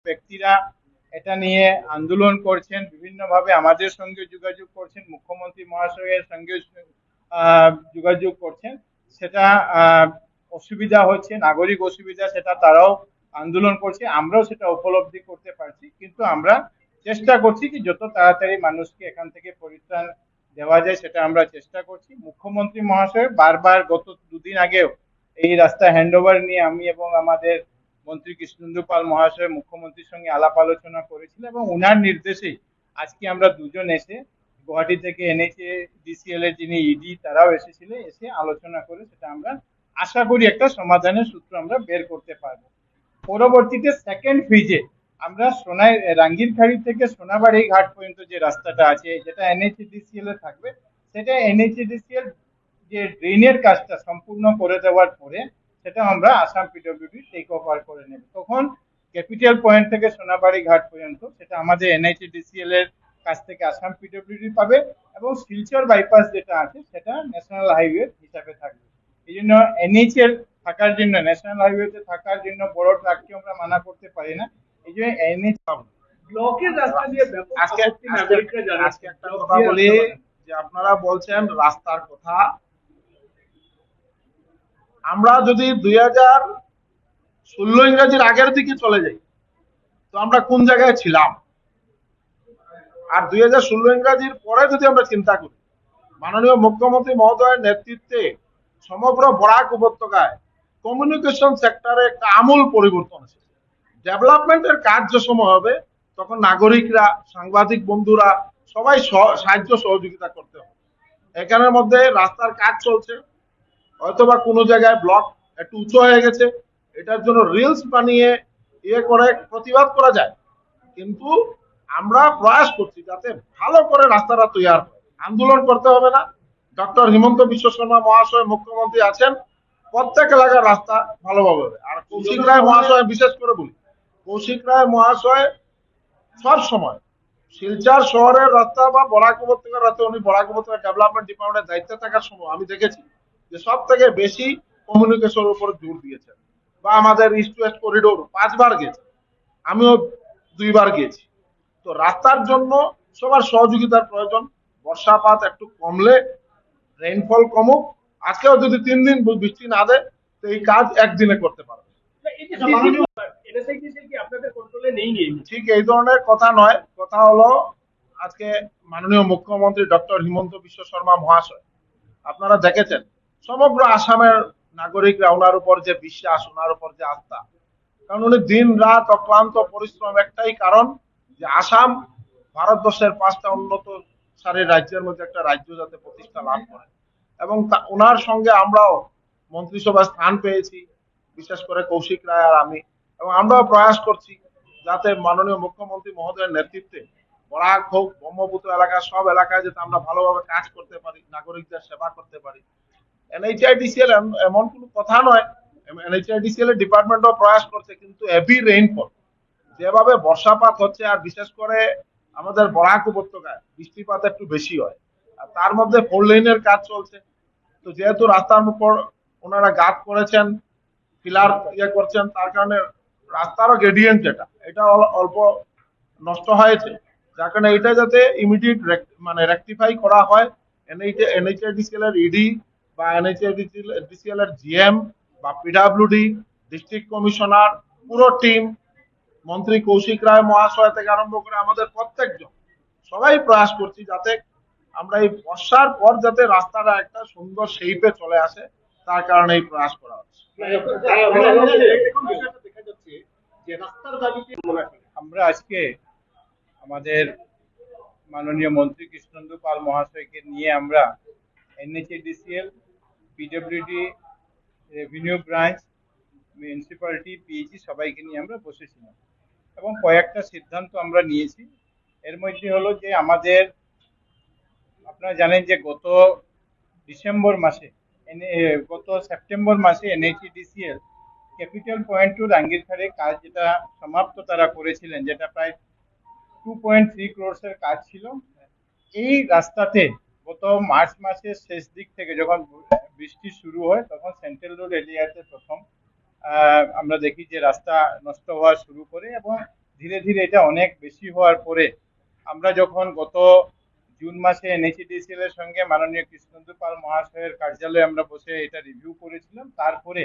ব্যক্তিরা এটা নিয়ে আন্দোলন করছেন, বিভিন্নভাবে আমাদের সঙ্গে যোগাযোগ করছেন, মুখ্যমন্ত্রী মহাশয়ের সঙ্গে যোগাযোগ করছেন। সেটা অসুবিধা হচ্ছে, নাগরিক অসুবিধা, সেটা তারাও আন্দোলন করছে, আমরাও সেটা উপলব্ধি করতে পারছি। কিন্তু আমরা চেষ্টা করছি কি যত তাড়াতাড়ি মানুষকে এখান থেকে পরিত্রাণ দেওয়া যায় সেটা আমরা চেষ্টা করছি। মুখ্যমন্ত্রী মহাশয় বারবার গত দুদিন আগেও এই রাস্তা হ্যান্ডওভার নিয়ে আমি এবং আমাদের মন্ত্রী কৃষ্ণেন্দু পাল মহাশয় মুখ্যমন্ত্রীর সঙ্গে আলাপ আলোচনা করেছিল, এবং উনার নির্দেশেই আজকে আমরা দুজন এসে গুয়াহাটি থেকে NHADCL এর যিনি ইডি তারাও এসেছিলেন, এসে আলোচনা করে সেটা আমরা আশা করি একটা সমাধানের সূত্র আমরা বের করতে পারবো। পরবর্তীতে সেকেন্ড ফেজে আমরা রাঙ্গিরখাড়ি থেকে সোনাবাড়ি ঘাট পর্যন্ত যে রাস্তাটা আছে যেটা NHADCL এ থাকবে, সেটা NHADCL যে ড্রেনের কাজটা সম্পূর্ণ করে দেওয়ার পরে সেটা আমরা আসাম PWD টেক ওভার করে নেব। তখন ক্যাপিটাল পয়েন্ট থেকে সোনাবাড়ি ঘাট পর্যন্ত সেটা আমাদের NHADCL এর কাছ থেকে আসাম PWD পাবে, এবং শিলচর বাইপাস যেটা আছে সেটা ন্যাশনাল হাইওয়ে হিসাবে থাকবে। এই জন্য NHL থাকার জন্য, ন্যাশনাল হাইওয়েতে থাকার জন্য বড় ট্রাককে আমরা মানা করতে পারি না। এই জন্য ব্লকের রাস্তা দিয়ে ব্যাপক আপত্তি নাগরিকরা জানাচ্ছে। একটা কথা বলি যে আপনারা বলছেন রাস্তার কথা, আমরা যদি 2016 ইংরেজির আগের দিকে চলে যাই তো আমরা কোন জায়গায় ছিলাম, আর 2016 ইংরেজির পরে যদি আমরা চিন্তা করি, মাননীয় মুখ্যমন্ত্রী মহোদয়ের নেতৃত্বে সমগ্র বরাক উপত্যকায় কমিউনিকেশন সেক্টরে একটা আমূল পরিবর্তন এসেছে। ডেভেলপমেন্টের কাজ যে সময় হবে তখন নাগরিকরা, সাংবাদিক বন্ধুরা সবাই সাহায্য সহযোগিতা করতে হবে। এখানের মধ্যে রাস্তার কাজ চলছে, হয়তোবা কোনো জায়গায় ব্লক একটু উঁচু হয়ে গেছে, এটার জন্য রিলস বানিয়ে করে প্রতিবাদ করা যায়, কিন্তু আমরা প্রয়াস করছি যাতে ভালো করে রাস্তাটা তৈরি হয়। আন্দোলন করতে হবে না, ডক্টর হিমন্ত বিশ্ব শর্মা মহাশয় মুখ্যমন্ত্রী আছেন, প্রত্যেক এলাকার রাস্তা ভালোভাবে হবে। আর কৌশিক রায় মহাশয় বিশেষ করে বলি, কৌশিক রায় মহাশয় সব সময় শিলচর শহরের রাস্তা বা বরাক উপত্যকার রাস্তা, উনি বরাক উপত্যকা ডেভেলপমেন্ট ডিপার্টমেন্টের দায়িত্বে থাকার সময় আমি দেখেছি যে সব থেকে বেশি কমিউনিকেশনের উপর জোর দিয়েছেন। বা আমাদের ইস্ট ওয়েস্ট করিডোর 5 বার গেছে, আমিও 2 বার গেছি। তো রাস্তার জন্য সবার সহযোগিতার প্রয়োজন। বর্ষাপাত একটু কমলে, রেইনফল কমুক, আজকেও যদি 3 দিন বৃষ্টি না দেয় তো এই কাজ একদিনে করতে পারবে। ঠিক এই ধরনের কথা নয়, কথা হলো আজকে মাননীয় মুখ্যমন্ত্রী ডক্টর হিমন্ত বিশ্ব শর্মা মহাশয়, আপনারা দেখেছেন সমগ্র আসামের নাগরিকরা ওনার উপর যে বিশ্বাস, ওনার উপর যে আস্থা, কারণ উনি দিন রাত অক্লান্ত পরিশ্রম, একটাই কারণ যে আসাম ভারতবর্ষের 5টা উন্নত সারির রাজ্যের মধ্যে একটা রাজ্য যাতে প্রতিষ্ঠা লাভ করে। এবং ওনার সঙ্গে আমরাও মন্ত্রিসভায় স্থান পেয়েছি, বিশেষ করে কৌশিক রায় আর আমি, এবং আমরাও প্রয়াস করছি যাতে মাননীয় মুখ্যমন্ত্রী মহোদয়ের নেতৃত্বে বরাক হোক, ব্রহ্মপুত্র এলাকা, সব এলাকায় যাতে আমরা ভালোভাবে কাজ করতে পারি, নাগরিকদের সেবা করতে পারি। NHIDCL এমন কোনো কথা নয়, NHIDCL এর ডিপার্টমেন্টও প্রয়াস করছে, কিন্তু হেভি রেইনফল, যেভাবে বর্ষাপাত হচ্ছে, আর বিশেষ করে আমাদের বরাক উপত্যকায় বৃষ্টিপাত একটু বেশি হয়, আর তার মধ্যে 4 লেনের কাজ চলছে। তো যেহেতু রাস্তার উপর ওনারা গাঁত করেছেন, পিলার করছেন, তার কারণে রাস্তারও গ্রেডিয়েন্ট যেটা এটা অল্প নষ্ট হয়েছে, যার কারণে এটা যাতে ইমিডিয়েট মানে রেকটিফাই করা হয়। NHIDCL এর ইডি বা NHIDCL এর GM বা PWD, ডিস্ট্রিক্ট কমিশনার, পুরো টিম, মন্ত্রী কৌশিক রায় মহাশয় থেকে আরম্ভ করে আমাদের প্রত্যেকজন সবাই প্রয়াস করছি যাতে আমরা এই বর্ষার পর যাতে রাস্তাটা একটা সুন্দর শেপে চলে আসে, তার কারণে এই প্রয়াস করা হচ্ছে। আমরা আজকে আমাদের মাননীয় মন্ত্রী কৃষ্ণেন্দু পাল মহাশয়কে নিয়ে আমরা NHADCL, PWD, revenue branch, municipality, PEG সবাইকে নিয়ে আমরা বসেছিলাম, এবং কয়েকটা সিদ্ধান্ত আমরা নিয়েছি। এর মধ্যে হলো যে আমাদের, আপনারা জানেন যে গত সেপ্টেম্বর মাসে NHADCL ক্যাপিটাল পয়েন্ট টু রাঙ্গিরখাড়ির কাজ যেটা সমাপ্ত তারা করেছিলেন, যেটা প্রায় 2.3 crores কাজ ছিল। এই রাস্তাতে গত মার্চ মাসের শেষ দিক থেকে যখন বৃষ্টি শুরু হয় তখন সেন্ট্রাল রোড এরিয়াতে প্রথম আমরা দেখি যে রাস্তা নষ্ট হওয়া শুরু করে, এবং ধীরে ধীরে এটা অনেক বেশি হওয়ার পরে আমরা যখন গত জুন মাসে এনএইচডিসিএল এর সঙ্গে মাননীয় কৃষ্ণেন্দু পাল মহাশয়ের কার্যালয়ে আমরা বসে এটা রিভিউ করেছিলাম, তারপরে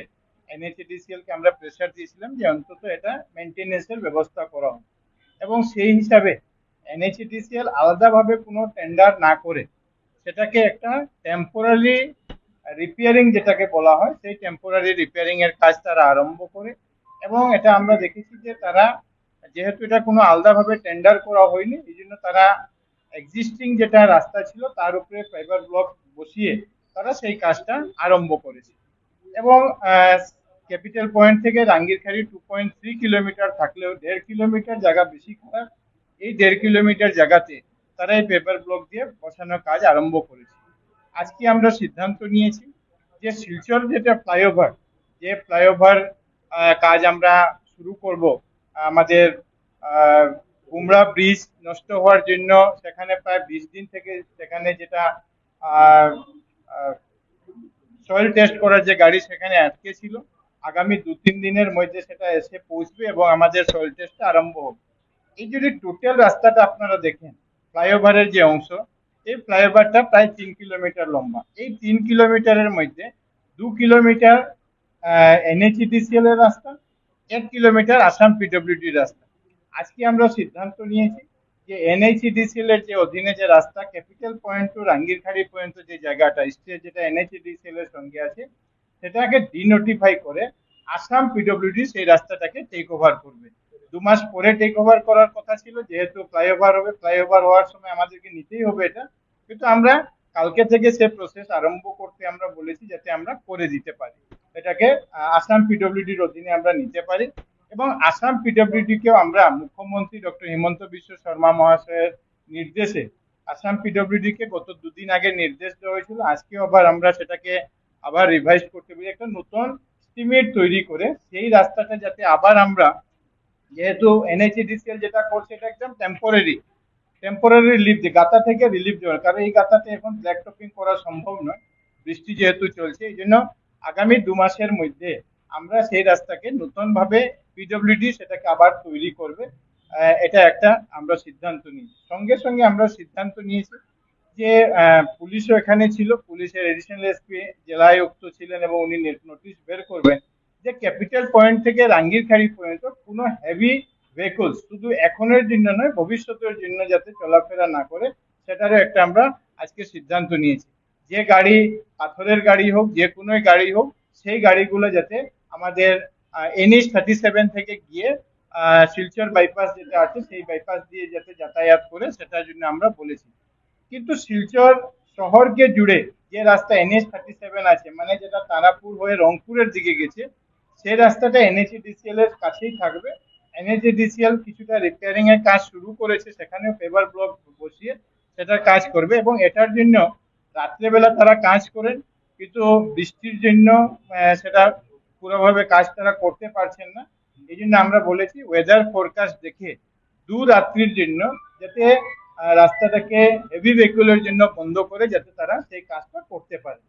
এনএইচডিসিএল কে আমরা প্রেসার দিয়েছিলাম যে অন্তত এটা মেনটেনেন্সের ব্যবস্থা করা হোক, এবং সেই হিসাবে এনএইচডিসিএল আলাদাভাবে কোনো টেন্ডার না করে সেটাকে একটা টেম্পোরারি রিপেয়ারিং যেটাকে বলা হয়, সেই টেম্পোরারি রিপেয়ারিং এর কাজ তারা আরম্ভ করে। এবং এটা আমরা দেখেছি যে তারা, যেহেতু এটা কোনো আলাদাভাবে টেন্ডার করা হয়নি, এই জন্য তারা এক্সিস্টিং যেটা রাস্তা ছিল তার উপরে ফাইবার ব্লক বসিয়ে তারা সেই কাজটা আরম্ভ করেছে। এবং ক্যাপিটাল পয়েন্ট থেকে রাঙ্গিরখাড়ি 2.3 কিলোমিটার থাকলেও 1.5 কিলোমিটার জায়গা বেশি খারাপ, এই 1.5 কিলোমিটার জায়গাতে তারা এই পেপার ব্লক দিয়ে বসানোর কাজ আরম্ভ করেছে। আজকে আমরা সিদ্ধান্ত নিয়েছি যে শিলচর যেটা ফ্লাইওভার, যে ফ্লাইওভার কাজ আমরা শুরু করব, আমাদের কুমড়া ব্রিজ নষ্ট হওয়ার জন্য সেখানে প্রায় 20 দিন থেকে সেখানে যেটা সয়েল টেস্ট করার যে গাড়ি সেখানে আটকে ছিল, আগামী 2-3 দিনের মধ্যে সেটা এসে পৌঁছবে এবং আমাদের সয়েল টেস্টটা আরম্ভ হবে। এই যদি টোটাল রাস্তাটা আপনারা দেখেন, ফ্লাইওভারের যে অংশ, এই ফ্লাইওভারটা প্রায় 3 কিলোমিটার লম্বা। এই 3 কিলোমিটারের মধ্যে 2 কিলোমিটার এনএইচডিসিএল এর রাস্তা, 1 কিলোমিটার আসাম পিডব্লিউডি রাস্তা। আজকে আমরা সিদ্ধান্ত নিয়েছি যে এনএইচডিসিএল এর যে অধীনে যে রাস্তা ক্যাপিটাল পয়েন্ট টু রাঙ্গিরখাড়ি পর্যন্ত যে জায়গাটা স্টেজ যেটা এনএইচডিসিএল এর সঙ্গে আছে, সেটাকে ডিনোটিফাই করে আসাম পিডব্লিউডি সেই রাস্তাটাকে টেক ওভার করবে। 2 মাস পরে টেক ওভার করার কথা ছিল, যেহেতু ফ্লাইওভার হবে, ফ্লাইওভার হওয়ার সময় আমাদেরকে নিতেই হবে এটা, কিন্তু আমরা কালকে থেকে সে প্রসেস আরম্ভ করতে আমরা বলেছি যাতে আমরা করে দিতে পারি, এটাকে আসাম পিডব্লিউডির অধীনে আমরা নিতে পারি। এবং আসাম পিডব্লিউডি কেও আমরা মুখ্যমন্ত্রী ডক্টর হিমন্ত বিশ্ব শর্মা মহাশয়ের নির্দেশে আসাম পিডব্লিউডি কে গত 2 দিন আগে নির্দেশ দেওয়া হয়েছিল, আজকেও আবার আমরা সেটাকে আবার রিভাইজ করতে পারি, একটা নতুন এস্টিমেট তৈরি করে সেই রাস্তাটা যাতে আবার আমরা, যেহেতু এনএইচডিসিএল যেটা করছে এটা একদম টেম্পোরারি রিলিফ, যে গাতা থেকে রিলিফ দেওয়ার, কারণ এই গাতাতে এখন ব্ল্যাক টপিং করা সম্ভব নয়, বৃষ্টি যেহেতু চলছে। এই জন্য আগামী 2 মাসের মধ্যে আমরা সেই রাস্তাকে নতুন ভাবে পিডব্লিউডি সেটাকে আবার তৈরি করবে, এটা একটা আমরা সিদ্ধান্ত নিয়েছি। সঙ্গে সঙ্গে আমরা সিদ্ধান্ত নিয়েছি যে পুলিশও এখানে ছিল, পুলিশের এডিশনাল এসপি জেলা আয়ুক্ত ছিলেন এবং উনি নোটিশ বের করবেন যে ক্যাপিটাল পয়েন্ট থেকে রাঙ্গিরখাড়ি পর্যন্ত কোনো হেভি ভেহিকলস শুধু এখনের জন্য নয়, ভবিষ্যতের জন্য যাতে চলাফেরা না করে, সেটারও একটা আমরা আজকে সিদ্ধান্ত নিয়েছি। যে গাড়ি, পাথরের গাড়ি হোক, যে কোনো গাড়ি হোক, সেই গাড়িগুলো যাতে আমাদের NH-37 থেকে গিয়ে শিলচর বাইপাস যেটা আছে সেই বাইপাস দিয়ে যাতে যাতায়াত করে, সেটার জন্য আমরা বলেছি। কিন্তু শিলচর শহরকে জুড়ে যে রাস্তা NH-37 আছে, মানে যেটা তারাপুর হয়ে রংপুরের দিকে গেছে, সেই রাস্তাটা এনএইচডিসিএল এর কাছেই থাকবে। এনএইচডিসিএল কিছুটা রিপেয়ারিং এর কাজ শুরু করেছে, সেখানেও পেপার ব্লক বসিয়ে সেটার কাজ করবে। এবং এটার জন্য রাত্রেবেলা তারা কাজ করেন, কিন্তু বৃষ্টির জন্য সেটা পুরোভাবে কাজ তারা করতে পারছেন না। এই জন্য আমরা বলেছি ওয়েদার ফোরকাস্ট দেখে 2 রাত্রির জন্য যাতে রাস্তাটাকে হেভি ভেহিকলের জন্য বন্ধ করে যাতে তারা সেই কাজটা করতে পারে।